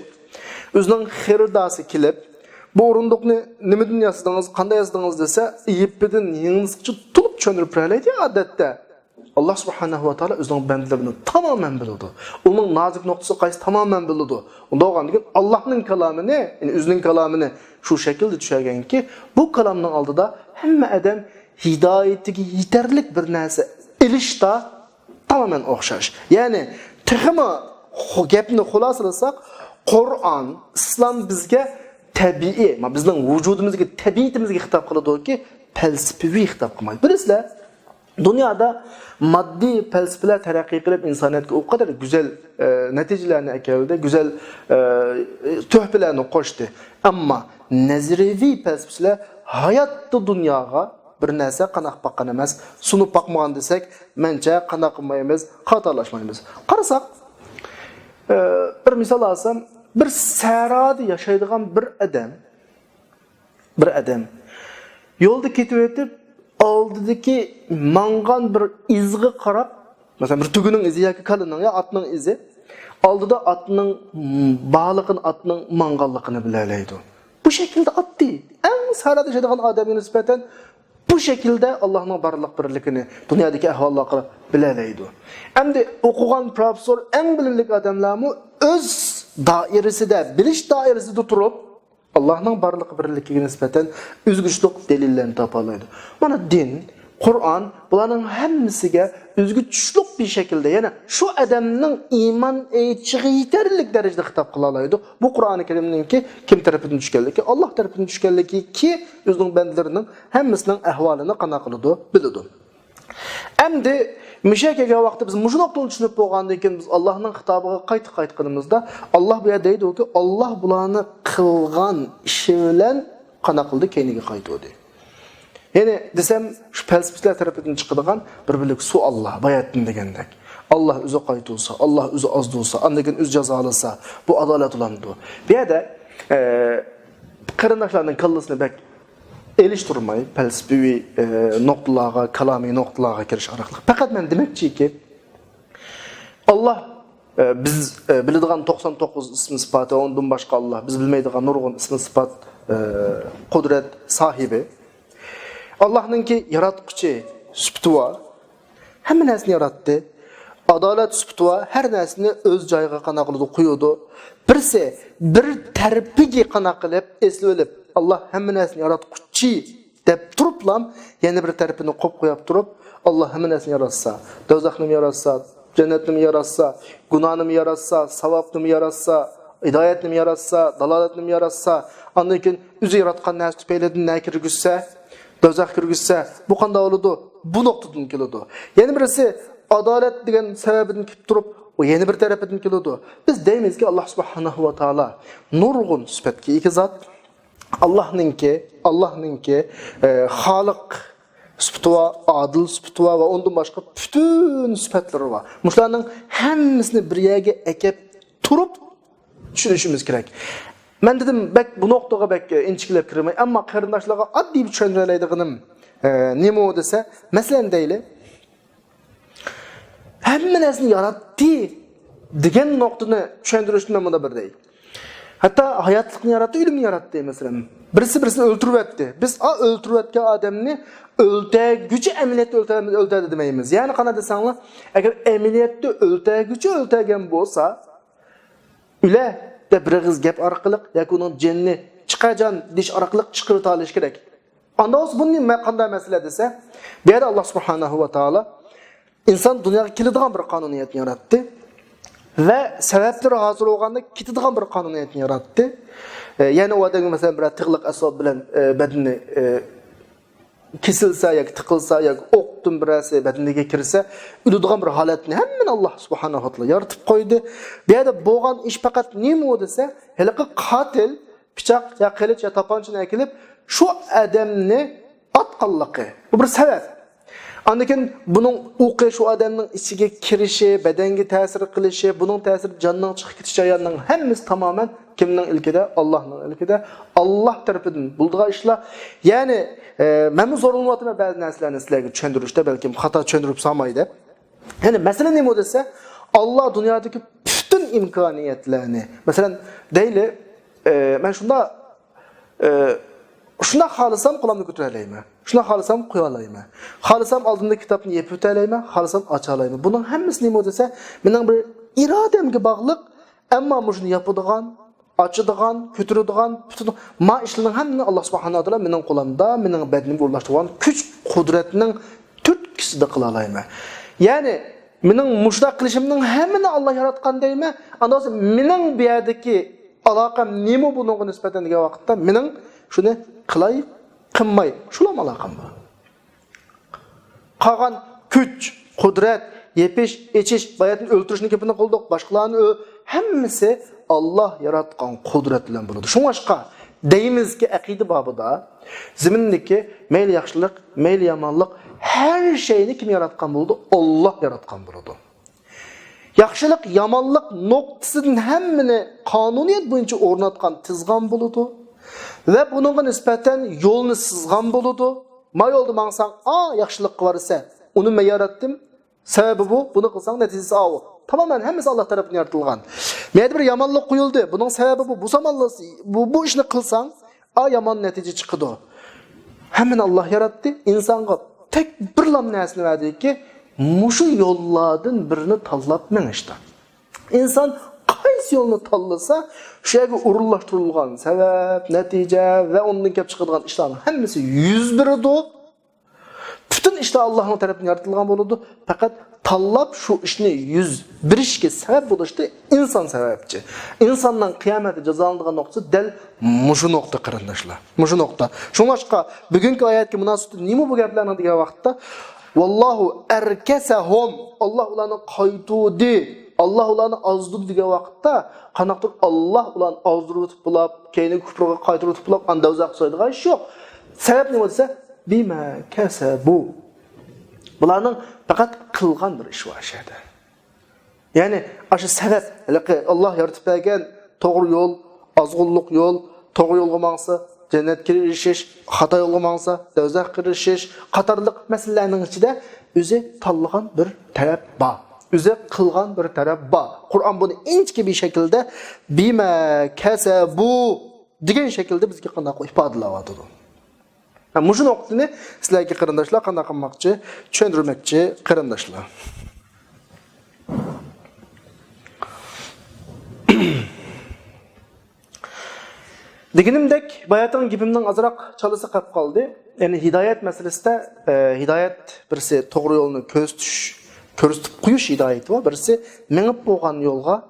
o'zining xiridasi kelib, bu o'rindiqni nimadan yasadingiz, qanday yasadingiz desa, iyipidan yengizchi tulib cho'ndirib beraydi odatda. Allah subhanahu wa taala o'zining bandalarini tamamen biladi. Uning nozik nuqtasi qaysi tamamen biladi. Unda o'g'andan Allohning kalomini, ya'ni o'zining kalomini shu shaklda tushirganki, bu kalomning oldida hamma odam hidoyatiga yetarlik bir narsa ilishda tamamen o'xshash. Ya'ni texma gapni xulosalasak, Qur'on, islom bizga tabiiy, bizning vujudimizga, tabiatimizga xitob qiladiki, falsafiy xitob qilmaydi. Bilasizlar, dunyoda moddiy falsafalar taraqqiy qilib insoniyatga o kadar güzel natijalarni akeldi, güzel tuhfalarni qo'shdi. Ammo nazariy falsafalar hayotda dunyoga bir narsa qanaq baqqan emas, sunib baqmagan desak, mencha qanaq qilmaymiz, xatolashmaymiz. Qarasak, bir misol olsam, bir saroda yashaydigan bir odam yo'lda ketib o'tib oldidagi mangan bir izga qarab, masalan bir tuguning izi yoki kalining ya atning izi, oldida atning baliqin atning manganligini bilalaydi. Bu şekilde atdi. En sarada yaşaydigan odamga nisbatan bu şekilde Allah'ın barliq birligini, dunyodagi ahvollarni bilalaydi. Endi o'qigan professor eng bilimli odamlarmi o'z doirasida, bilish doirasida turib Allah'ın barliq birligiga nisbatan üzgüçlük delillarni topalaydi. Mana din, Qur'on bularning hammasiga üzgüçlük bir şekilde, yani şu adamning iman etişiga yetarlik darajada xitob qila oladi. Bu Qur'oni Karimninki kim tarafidan tushganligi, Alloh tarafidan tushganligi ki o'zining bandalarining hammasining ahvolini qana qiladi, biladi. Endi müşakaga vaqtda biz muşunoqdan tushunib bo'lgandan keyin biz Allohning xitobiga qaytib-qaytganimizda Alloh bu yerda deydi-ki, Alloh bularni qilgan ishi bilan qana qildi, keyniga qaytdi. Yani desem şu felsefeler tarafidan chiqadigan bir bilik su Allah bayatın degandek. Allah o'zi qaytulsa, Allah o'zi azdulsa, andakin o'zi jazolasa, bu adolat ulandı. Bu yerda qarindoshlarning kallasini bak elishtirmay, felsefi noktalarga, kalami noktalarga kirish orqali. Faqat men demoqchiki, Allah biz biladigan 99 ismi sıfatı, ondan başqa Allah, biz bilmaydigan nurg'un ismi sıfat, qudret sahibi. Allah'nınki yaratquchi sifati var. Hamma narsani yaratdi. Adolat sifati var. Har narsani o'z joyiga qana qilib qo'ydi. Birsi bir tarafiga qana qilib esli olib, Allah hamma narsani yaratquchi deb turiblam, yana bir tarafini qo'yib qo'yib turib, Allah hamma narsani yaratsa, do'zaxni yaratsa, jannatni yaratsa, gunohni yaratsa, savobni yaratsa, hidoyatni yaratsa, dalolatni yaratsa, ondan keyin o'zi yaratgan narsa tufaylidan nakirgizsa, do'zax kirgizsa, bu qanday bo'ladi? Bu nuqtadan keladi. Yana birisi adolat degan sababini kelib turib, o yana bir tarafidan keladi. Biz deymizki Allah subhanahu va taala nurg'un sifatga ega zot. Allah'nınki xaliq sifati va adil sifati va ondan boshqa bütün sifatlari var. Mushlarning hammasini bir yerga ekib turib tushunishimiz kerak. Ben dedim, bu noktaga inçikilep kirmey, ama qarindoshlarga oddiy bir tushuntiraydiganim nima o desa, masalan deyli, hamma narsani yaratdi degan nuqtani tushuntirishni men bunda bir deyil. Hatta hayotlikni yaratdi, o'limni yaratdi masalan. Birisini o'ltirib etdi. Biz o'ltirib etgan odamni o'ltaguchi amaliyotda o'ltirdi demaymiz. Ya'ni qana desanglar, agar amaliyotda o'ltaguchi o'ltagan bo'lsa, ular bir ağız gap orqali yoki uning jinni chiqajan dish orqali chiqirib olish kerak. Anda o'zi bunning qanday masala desa, bu yerda Alloh subhanahu va taolo inson dunyoga keladigan bir qonuniyatni yaratdi va sabablari hozir bo'lganda ketadigan bir qonuniyatni yaratdi. Ya'ni u odamga masalan bir tig'liq asob bilan badanni kesilsa yoki tiqilsa yoki o'qdan birasi badaniga kirsa, o'ladigan bir holatni hammani Alloh subhanahu va taolo yaratib qo'ydi. Bu yerda bo'lgan ish faqat nima u desa, haliqi qotil pichoq yo qilich yo toponchani kelib shu odamni otqanligi. Bu bir sabab. Andakin buning o'qi shu odamning ichiga kirishi, badanga ta'sir qilishi, buning ta'siri jonning chiqib ketishi jarayonining hammasi tamoman kimning ilkida? Allohning ilkida. Alloh tarafidan bo'lgan ishlar. Ya'ni men zo'rlanmayapman ba'zi narsalarni sizlarga tushuntirishda, balkim xato tushuntirib solmaydi. Ya'ni masala nima desa, Allah dünyadaki bütün imkaniyetlerini, mesela deyli, ben şunda halısam kulağımda götüreleyim. Şuna halısam koyalayım. Halısam aldığımda kitabını yep öteleyim, halısam açalayım. Bunun hemmisini ne dese, benim bir irademge bağlıq, ama bu şunu yapıdığan, açıdığan, kötürüdüğan, bütün ma işlerinin hemini Allah subhanahu wa ta'ala benim kulağımda, benim bedenimge ulaştırılan güç kudretinin türtkisi de kılalayım. Yani benim muşta kılışımның hemini Allah yaratkan deyme, ondan sonra benim bir yerdeki alakam nemi bunun nispeten diye vakitte benim şunu kılay, kılmay, şulam alakam var. Kalan güç, kudret, yepiş, içiş, bayatın öldürüşünü kepini kıldık, başkalarını hemmisi Allah yaratkan kudretle buludu. Şu başka deyimiz ki akide babıda zemindeki meyli yaxşılık, meyli yamanlık her şeyini kim yaratkan buludu? Allah yaratkan buludu. Yaxşılık, yamanlık noktasının hemmini kanuniyet boyunca ornatkan tizgan buludu. Ve bunun nispeten yolunu sızgan buludu. Ma yoldu mansan, yaxşılık var ise onu me yarattım. Sebebi bu, bunu kılsan neticesi o. Tamamen hemisi Allah tarafından yaratılgan. Meyde bir yamanlık koyuldu. Bunun sebebi bu. Bu zamanla bu işini kılsan, yaman netice çıkıdı. Hemen Allah yarattı. İnsanға tek bir lam nesini verdi ki, muşu yolladın birini tallap men işte. İnsan qaysi yolunu tallasa, şu yerge urullaştırılgan sebep, netice ve ondan kep çıkıdığan işlerin hemisi 101'di. Bütün işte Allah'ın tarafından yaratılgan buludu. Fakat tallap şu işini 101 işke sebep buluştu, insan sebepçi. İnsandan kıyameti cezalandığın noktası del muşu nokta kırındaşlar. Muşu nokta. Şu başka bugünkü ayetki münasibeti nimi bu geplerine diye vakitte? Vallahu erkesehum. Allah ulanı kaytudi. Allah ulanı azdur diye vakitte qanaqdır Allah ulanı azdırıp bulap, keyni küfrüge kaytırıp bulap, anda uzak saydığı iş yok. Sebep ne dese? Bima kesebu. Bunların fakat kılgan bir iş var şeyde. Yani aşı sebep, Allah yaratıp bergen doğru yol, azgınlık yol, doğru yolga mаңsa, cennet kirişiş, hata yolga mаңsa, dozaq kirişiş, qatarlıq meselelerin içinde özü tanlagan bir taraf var. Özü kılgan bir taraf var. Kur'an bunu inçki bir şekilde bima kesebu degan şekilde bizga qanday ifodalab o'tadi. Muşu noktasını sizlerge kırındaşlar qanday qilmoqchi, tushuntirmoqchi kırındaşlar. Deginimdek bayatın gibimden azırak çalısı qap qaldı. Yani hidayet meselesinde hidayet birisi doğru yolunu körüstüp kuyuş hidayeti var. Birisi menip boğan yolga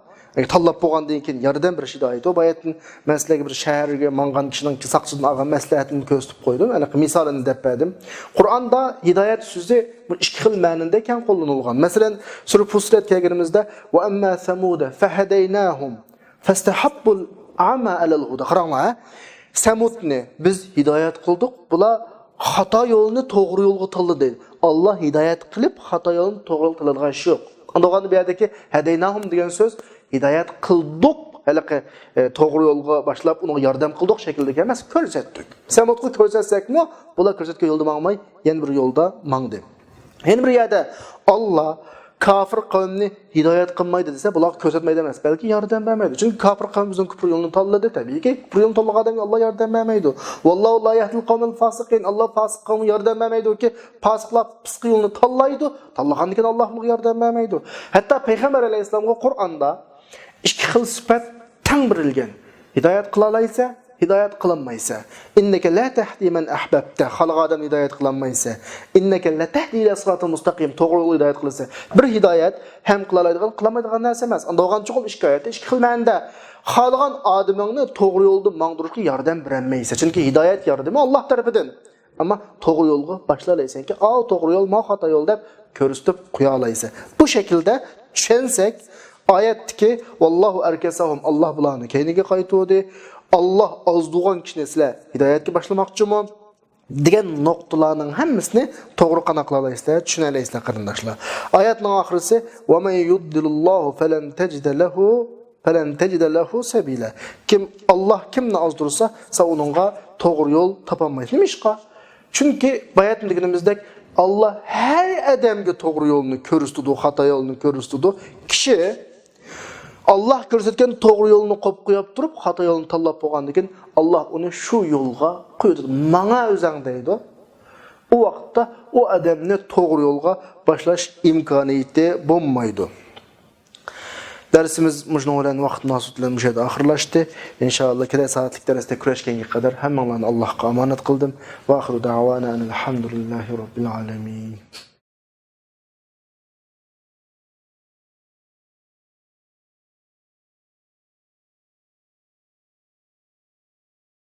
tallap boğandan keyin yardan bir hidayet o bayatın meselegi bir şehirge mangan kişinin saqçıdan algan maslahatini körüstüp koydum. Yani misalını dep berdim. Qur'anda hidayet sözü bir iki xil ma'nida keng qo'llanilgan. Masalan, Sura Fussilat kelganimizda va amma samuda fahadaynahum fastahabbul ama alal huda. Qaranglar, Samudni biz hidayet qildik. Bular xato yo'lni to'g'ri yo'lga tanladi. Allah hidayet qilib xato yo'lni to'g'ri yo'lga tanlagan ish yo'q. Andog'anda bu yerdagi hadaynahum degan so'z hidayet qildik. Halaqa to'g'ri yo'lga boshlab uni yordam qildik şekilde emas, ko'rsatdik. Samudga ko'rsatsak-mi, bular ko'rsatgan yo'lda mangmay, yana bir yo'lda mangdi. Yana bir yerda Allah kafir kavmini hidayet qilmaydi desa, bular ko'rsatmaydi emas, balki yordam bermaydi. Chunki kafir qavm bizning kufr yo'lini tanladi, tabiiyki kufr yo'lini tanlagan odamga Allah yordam bermaydi. Vallohu la yahdil qavmil fasiqin. Allah fasiq qavmga yordam bermaydi-ki, fasiqlar pisq yo'lini tanlaydi. Tanlagandan keyin Allah unga yordam bermaydi. Hatto payg'ambar alayhisolamga Qur'onda ikki xil sifat teng berilgan. Hidayet qılalaysa, hidayet kılanmaysa. İnneke la tahdi men ahbabta. Xalq adam hidayet kılanmaysa. İnneke la tahdi ila sıratal mustaqim. To'g'ri yo'lga hidayet qilsa. Bir hidayet hem qılalaydigan, qılamaydigan narsa emas. Andogan cho'qim ikki oyatda ikki xil ma'noda. Xalqan odamingni to'g'ri yo'lda mangdirishga yordam bermaysa. Chunki hidayet yordami Allah tarafidan. Ama to'g'ri yo'lga boshlalaysanki, to'g'ri yo'l, ma xato yo'l deb ko'rsatib qo'ya olaysan. Bu şekilde tushunsak, oyatdagi vallohu arkasahum Allah bularni keyniga qaytuvdi. Allah azduğan kişini sizler hidayetki başlamakçımı degan noktalarning hammasini to'g'ri qanaqlalaysizlar, tushunalaysizlar qarindoshlar. Oyatning oxirisi va man yuddilillohu falan tajida lahu sabila. Kim Allah kimni azdursa, sen onunğa to'g'ri yo'l topolmaysiz. Nima ishqa? Çünkü bayat deganimizdek Allah her adamga to'g'ri yo'lni ko'rsatdi, xato yo'lni ko'rsatdi. Kishi Allah ko'rsatgan to'g'ri yo'lni qo'yib qo'yib turib, xato yo'lni tanlab qo'ygandan keyin Allah uni shu yo'lga qo'ydi. Manga o'zing deydi. O vaqtda o adamni to'g'ri yo'lga boshlash imkoniyati bo'lmaydi. Dersimiz mujno bilan vaqt nasib bilan müşahede ahirlashdi. İnşallah kira saatlik dersde kurashganga qadar hammalarni Allohga omonat qildim. Va axiru da'vana alhamdulillahi robbil alamin.